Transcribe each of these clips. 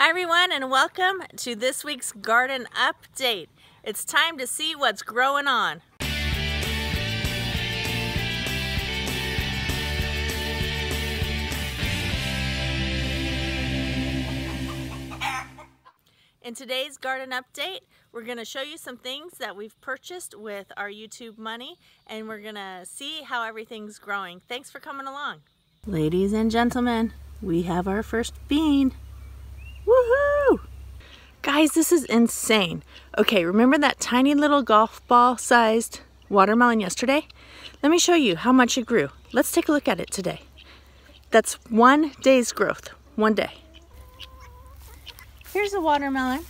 Hi everyone, and welcome to this week's garden update. It's time to see what's growing on. In today's garden update, we're going to show you some things that we've purchased with our YouTube money, and we're going to see how everything's growing. Thanks for coming along. Ladies and gentlemen, we have our first bean. Woohoo! Guys, this is insane. Okay, remember that tiny little golf ball sized watermelon yesterday? Let me show you how much it grew. Let's take a look at it today. That's 1 day's growth, 1 day. Here's a watermelon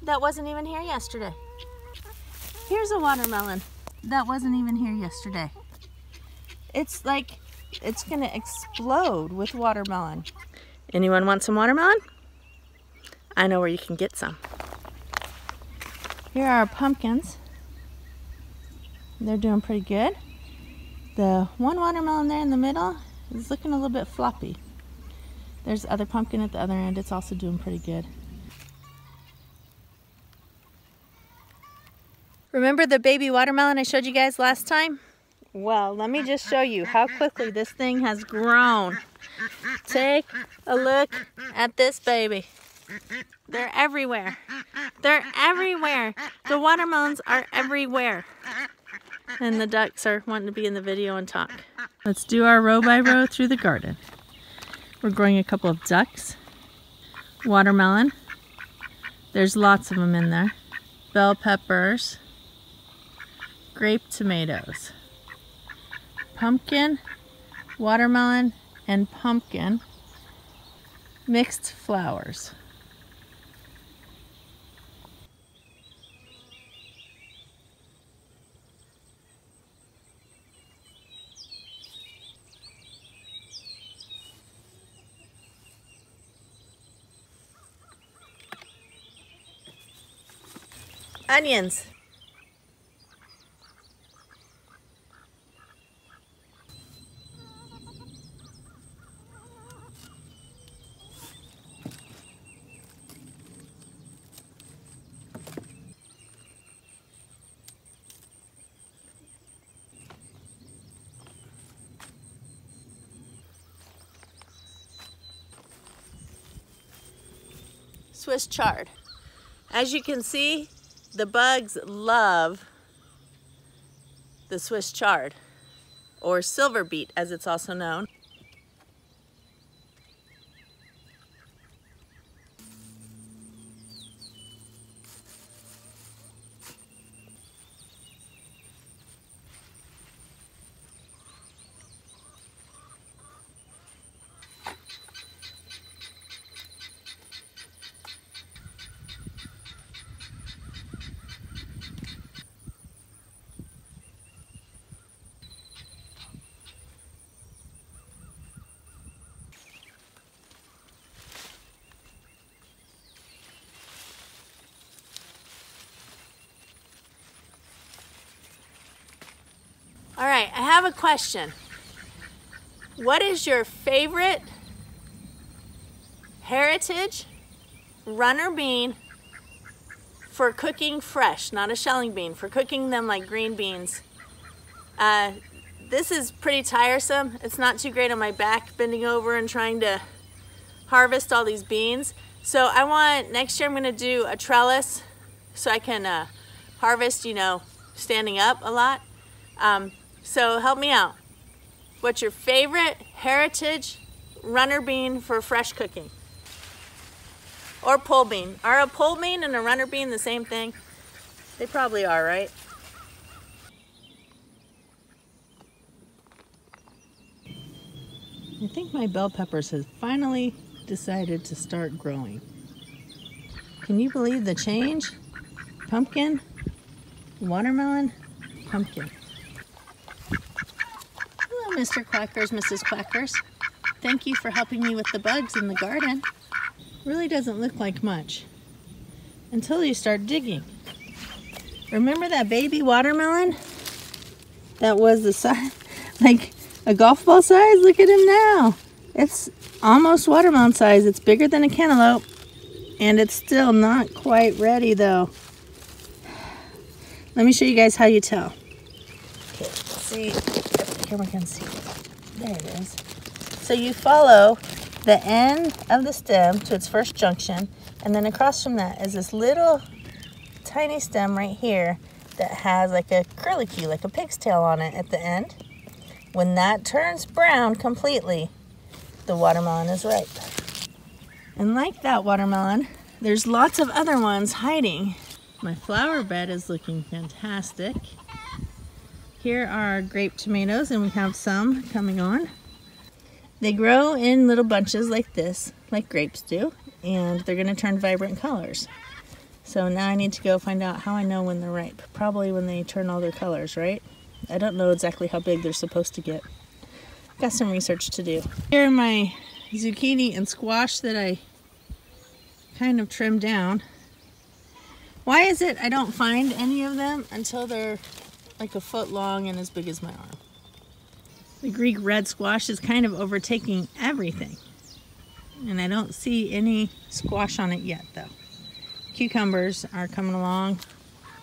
that wasn't even here yesterday. Here's a watermelon that wasn't even here yesterday. It's like it's gonna explode with watermelon. Anyone want some watermelon? I know where you can get some. Here are our pumpkins. They're doing pretty good. The one watermelon there in the middle is looking a little bit floppy. There's other pumpkin at the other end. It's also doing pretty good. Remember the baby watermelon I showed you guys last time? Well, let me just show you how quickly this thing has grown. Take a look at this baby. They're everywhere. They're everywhere. The watermelons are everywhere. And the ducks are wanting to be in the video and talk. Let's do our row by row through the garden. We're growing a couple of ducks, watermelon. There's lots of them in there. Bell peppers, grape tomatoes, pumpkin, watermelon, and pumpkin, mixed flowers. Onions. Swiss chard. As you can see, the bugs love the Swiss chard, or silver beet as it's also known. All right, I have a question. What is your favorite heritage runner bean for cooking fresh, not a shelling bean, for cooking them like green beans? This is pretty tiresome. It's not too great on my back, bending over and trying to harvest all these beans. So I want, next year I'm gonna do a trellis so I can harvest, you know, standing up a lot. So help me out. What's your favorite heritage runner bean for fresh cooking? Or pole bean? Are a pole bean and a runner bean the same thing? They probably are, right? I think my bell peppers have finally decided to start growing. Can you believe the change? Pumpkin, watermelon, pumpkin. Hello, Mr. Quackers, Mrs. Quackers. Thank you for helping me with the bugs in the garden. Really doesn't look like much until you start digging. Remember that baby watermelon that was the size, like a golf ball size? Look at him now. It's almost watermelon size. It's bigger than a cantaloupe. And it's still not quite ready though. Let me show you guys how you tell. Okay, let's see if the camera can see. There it is. So you follow the end of the stem to its first junction, and then across from that is this little tiny stem right here that has like a curlicue, like a pig's tail on it at the end. When that turns brown completely, the watermelon is ripe. And like that watermelon, there's lots of other ones hiding. My flower bed is looking fantastic. Here are grape tomatoes, and we have some coming on. They grow in little bunches like this, like grapes do, and they're gonna turn vibrant colors. So now I need to go find out how I know when they're ripe. Probably when they turn all their colors, right? I don't know exactly how big they're supposed to get. Got some research to do. Here are my zucchini and squash that I kind of trimmed down. Why is it I don't find any of them until they're like a foot long and as big as my arm? The Greek red squash is kind of overtaking everything. And I don't see any squash on it yet though. Cucumbers are coming along,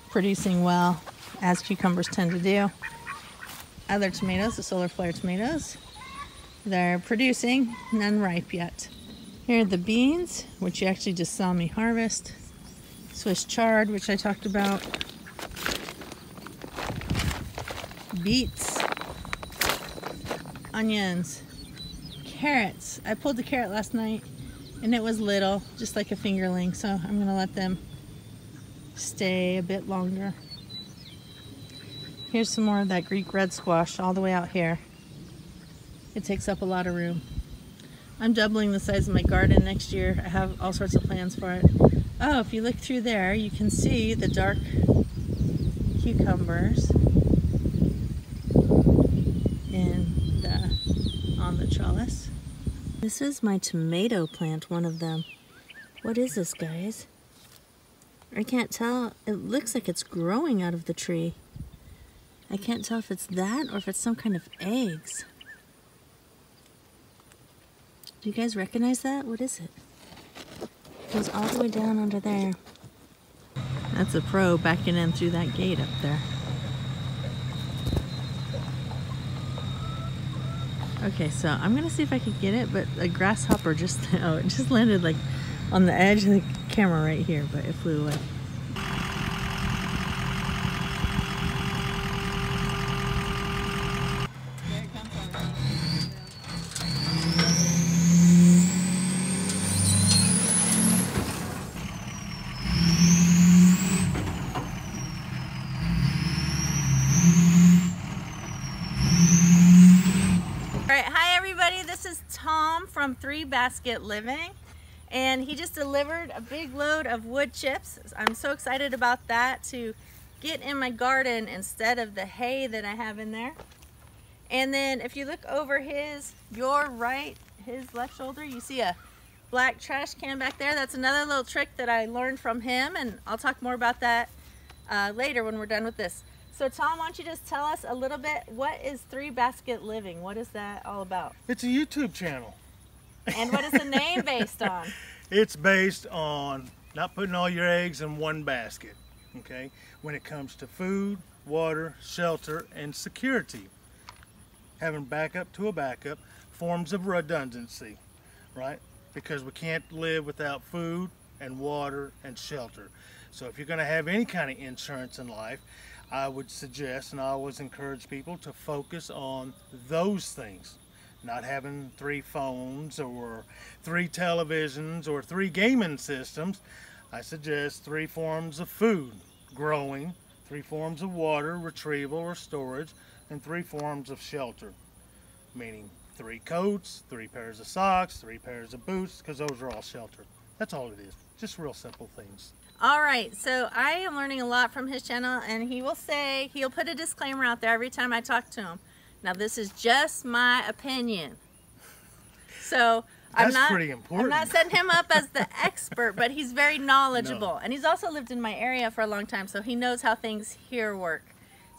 producing well, as cucumbers tend to do. Other tomatoes, the solar flare tomatoes, they're producing, none ripe yet. Here are the beans, which you actually just saw me harvest. Swiss chard, which I talked about. Beets. Onions. Carrots. I pulled the carrot last night and it was little, just like a fingerling, so I'm going to let them stay a bit longer. Here's some more of that Greek red squash all the way out here. It takes up a lot of room. I'm doubling the size of my garden next year. I have all sorts of plans for it. Oh, if you look through there, you can see the dark cucumbers on the trellis. This is my tomato plant, one of them. What is this, guys? I can't tell. It looks like it's growing out of the tree. I can't tell if it's that or if it's some kind of eggs. Do you guys recognize that? What is it? It goes all the way down under there. That's a pro backing in through that gate up there. Okay, so I'm gonna see if I can get it, but a grasshopper just, oh, it just landed like on the edge of the camera right here, but it flew away. This is Tom from 3 Basket Living, and he just delivered a big load of wood chips. I'm so excited about that, to get in my garden instead of the hay that I have in there. And then if you look over his left shoulder, you see a black trash can back there. That's another little trick that I learned from him, and I'll talk more about that later when we're done with this. So Tom, why don't you just tell us a little bit, what is 3 Basket Living? What is that all about? It's a YouTube channel. And what is the name based on? It's based on not putting all your eggs in one basket, okay? When it comes to food, water, shelter, and security. Having backup to a backup, forms of redundancy, right? Because we can't live without food and water and shelter. So if you're gonna have any kind of insurance in life, I would suggest, and I always encourage people to focus on those things. Not having 3 phones or 3 televisions or 3 gaming systems. I suggest 3 forms of food growing, 3 forms of water, retrieval or storage, and 3 forms of shelter. Meaning 3 coats, 3 pairs of socks, 3 pairs of boots, because those are all shelter. That's all it is. Just real simple things. All right, so I am learning a lot from his channel, and he'll put a disclaimer out there every time I talk to him. Now, this is just my opinion. So I'm not setting him up as the expert, but he's very knowledgeable. No. And he's also lived in my area for a long time, so he knows how things here work.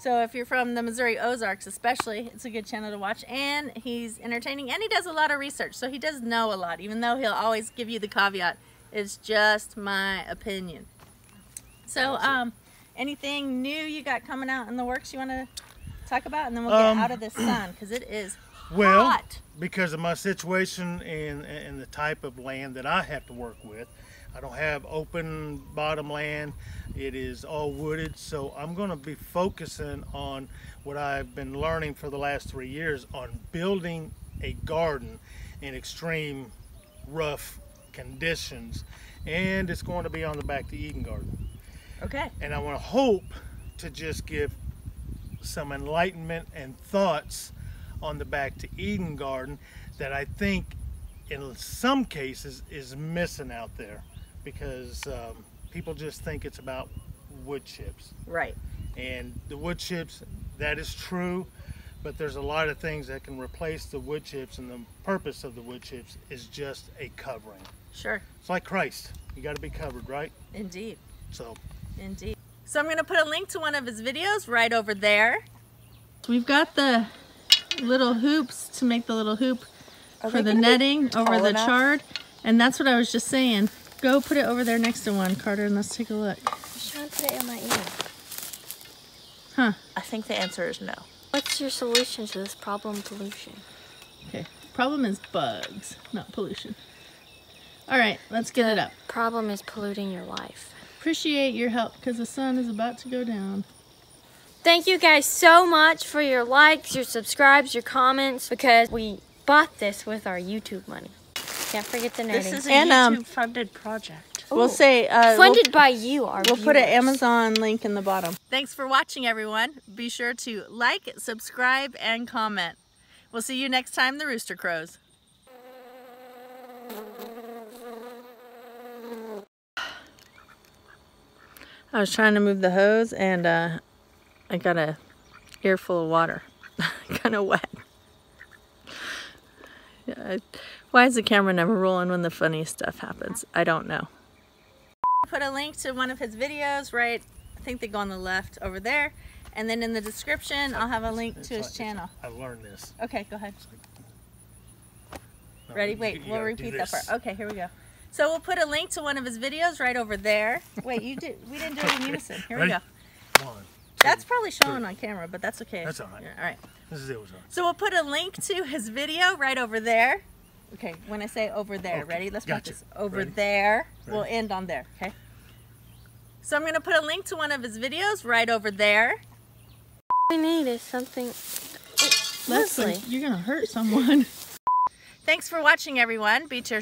So if you're from the Missouri Ozarks especially, it's a good channel to watch. And he's entertaining, and he does a lot of research, so he does know a lot, even though he'll always give you the caveat, It's just my opinion. So, anything new you got coming out in the works you want to talk about? And then we'll get out of this sun, because it is hot. Because of my situation and the type of land that I have to work with, I don't have open bottom land. It is all wooded, so I'm going to be focusing on what I've been learning for the last 3 years on building a garden in extreme rough conditions, and it's going to be on the Back to Eden garden. Okay. And I want to hope to just give some enlightenment and thoughts on the Back to Eden garden that I think in some cases is missing out there, because people just think it's about wood chips. Right. And the wood chips, that is true, but there's a lot of things that can replace the wood chips, and the purpose of the wood chips is just a covering. Sure. It's like Christ. You got to be covered, right? Indeed. So. Indeed. So I'm going to put a link to one of his videos right over there. We've got the little hoops to make the little hoop for the netting over the chard, and that's what I was just saying. Go put it over there next to one, Carter, and let's take a look. I was trying to put it in my ear. Huh. I think the answer is no. What's your solution to this problem, pollution? Okay. Problem is bugs, not pollution. All right, let's get it up. Problem is polluting your life. Appreciate your help, because the sun is about to go down. Thank you guys so much for your likes, your subscribes, your comments, because we bought this with our YouTube money. Can't forget the netting. This is a YouTube-funded project. We'll say funded by you, our We'll viewers. put an Amazon link in the bottom. Thanks for watching, everyone. Be sure to like, subscribe, and comment. We'll see you next time the rooster crows. I was trying to move the hose, and I got a earful of water. Kind of wet. Why is the camera never rolling when the funny stuff happens? I don't know. Put a link to one of his videos right, I think they go on the left over there, and then in the description I'll have a link to his channel. I learned this. Okay, go ahead. No, Ready? Wait, you we'll gotta repeat do that this. part. Okay, here we go. So we'll put a link to one of his videos right over there. Wait, we didn't do it in unison. Here we Ready? go. 1, 2, That's probably showing 3. on camera, but that's okay. That's all right. Yeah, all right. This is it. So we'll put a link to his video right over there. Okay, when I say over there, Okay, ready? Let's gotcha. practice. Over Ready? there. Ready? We'll end on there, okay? So I'm going to put a link to one of his videos right over there. All we need is something... Leslie, you're going to hurt someone. Thanks for watching, everyone. Be sure